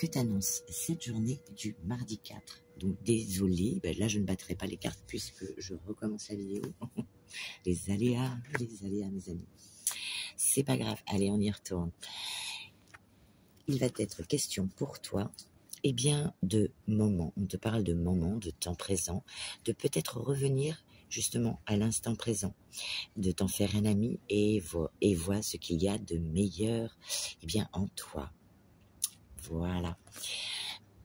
que t'annonce cette journée du mardi 4. Donc désolé, ben là je ne battrai pas les cartes puisque je recommence la vidéo. Les aléas mes amis. C'est pas grave, allez on y retourne. Il va être question pour toi, eh bien, de moments. On te parle de moments, de temps présent, de peut-être revenir justement à l'instant présent, de t'en faire un ami et vois ce qu'il y a de meilleur, eh bien, en toi. Voilà.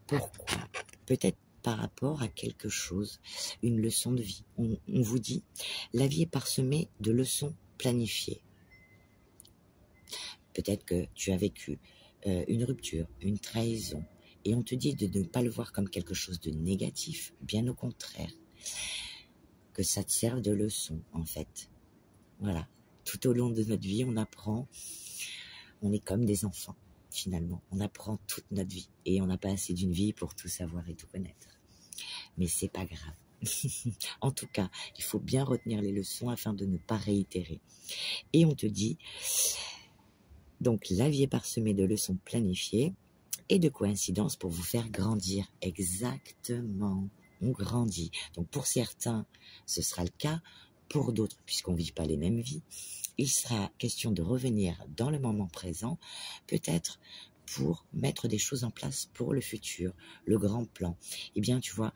Pourquoi? Peut-être par rapport à quelque chose, une leçon de vie. On vous dit, la vie est parsemée de leçons planifiées. Peut-être que tu as vécu une rupture, une trahison, et on te dit de ne pas le voir comme quelque chose de négatif, bien au contraire, que ça te serve de leçon en fait. Voilà, tout au long de notre vie, on apprend, on est comme des enfants finalement, on apprend toute notre vie, et on n'a pas assez d'une vie pour tout savoir et tout connaître. Mais c'est pas grave. En tout cas, il faut bien retenir les leçons afin de ne pas réitérer. Et on te dit... Donc, la vie est parsemée de leçons planifiées et de coïncidences pour vous faire grandir. Exactement, on grandit. Donc, pour certains, ce sera le cas. Pour d'autres, puisqu'on ne vit pas les mêmes vies, il sera question de revenir dans le moment présent, peut-être pour mettre des choses en place pour le futur, le grand plan. Eh bien, tu vois,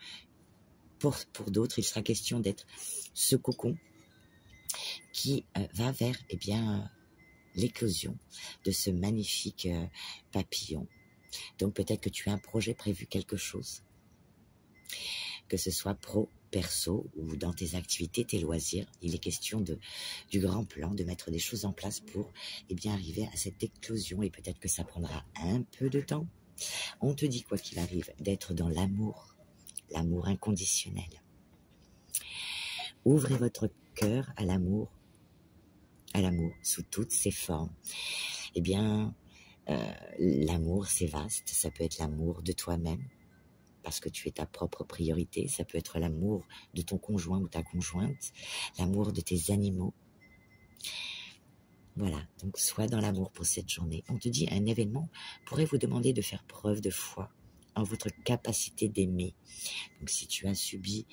pour d'autres, il sera question d'être ce cocon qui va vers, eh bien... l'éclosion de ce magnifique papillon. Donc peut-être que tu as un projet prévu, quelque chose, que ce soit pro, perso ou dans tes activités, tes loisirs. Il est question du grand plan, de mettre des choses en place pour eh bien arriver à cette éclosion, et peut-être que ça prendra un peu de temps. On te dit quoi qu'il arrive d'être dans l'amour, l'amour inconditionnel. Ouvrez votre cœur à l'amour sous toutes ses formes. Eh bien, l'amour, c'est vaste. Ça peut être l'amour de toi-même, parce que tu es ta propre priorité. Ça peut être l'amour de ton conjoint ou ta conjointe, l'amour de tes animaux. Voilà, donc sois dans l'amour pour cette journée. On te dit, un événement pourrait vous demander de faire preuve de foi en votre capacité d'aimer. Donc si tu as subi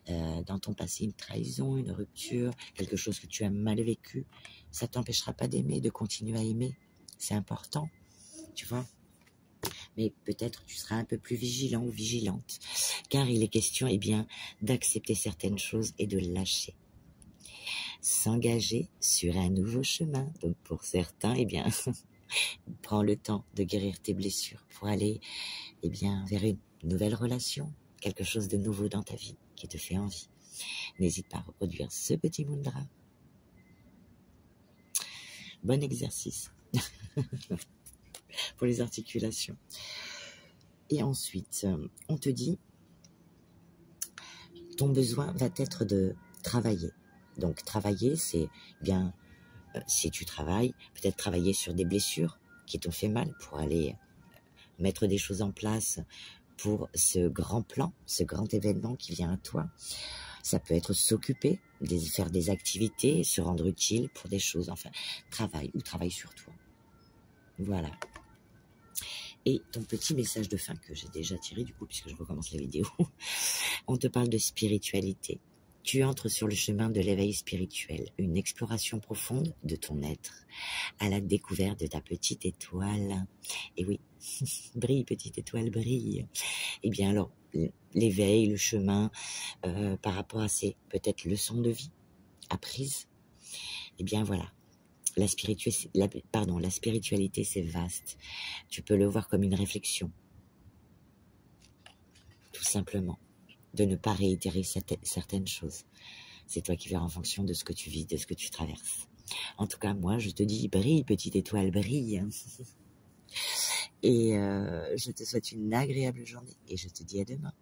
dans ton passé une trahison, une rupture, quelque chose que tu as mal vécu, ça ne t'empêchera pas d'aimer, de continuer à aimer. C'est important, tu vois. Mais peut-être tu seras un peu plus vigilant ou vigilante, car il est question eh bien, d'accepter certaines choses et de lâcher. S'engager sur un nouveau chemin. Donc pour certains, eh bien, prends le temps de guérir tes blessures pour aller eh bien, vers une nouvelle relation, quelque chose de nouveau dans ta vie qui te fait envie. N'hésite pas à reproduire ce petit mudra. Bon exercice pour les articulations. Et ensuite, on te dit, ton besoin va être de travailler. Donc travailler, c'est bien, si tu travailles, peut-être travailler sur des blessures qui t'ont fait mal pour aller mettre des choses en place pour ce grand plan, ce grand événement qui vient à toi. Ça peut être s'occuper, faire des activités, se rendre utile pour des choses, enfin, travaille sur toi. Voilà. Et ton petit message de fin que j'ai déjà tiré du coup, puisque je recommence la vidéo, on te parle de spiritualité. Tu entres sur le chemin de l'éveil spirituel, une exploration profonde de ton être, à la découverte de ta petite étoile. Et oui, brille petite étoile, brille. Eh bien alors, l'éveil, le chemin, par rapport à ces peut-être leçons de vie apprises, eh bien voilà. La spiritualité, c'est vaste. Tu peux le voir comme une réflexion, tout simplement. De ne pas réitérer certaines choses. C'est toi qui verras en fonction de ce que tu vis, de ce que tu traverses. En tout cas, moi, je te dis, brille, petite étoile, brille. Et je te souhaite une agréable journée et je te dis à demain.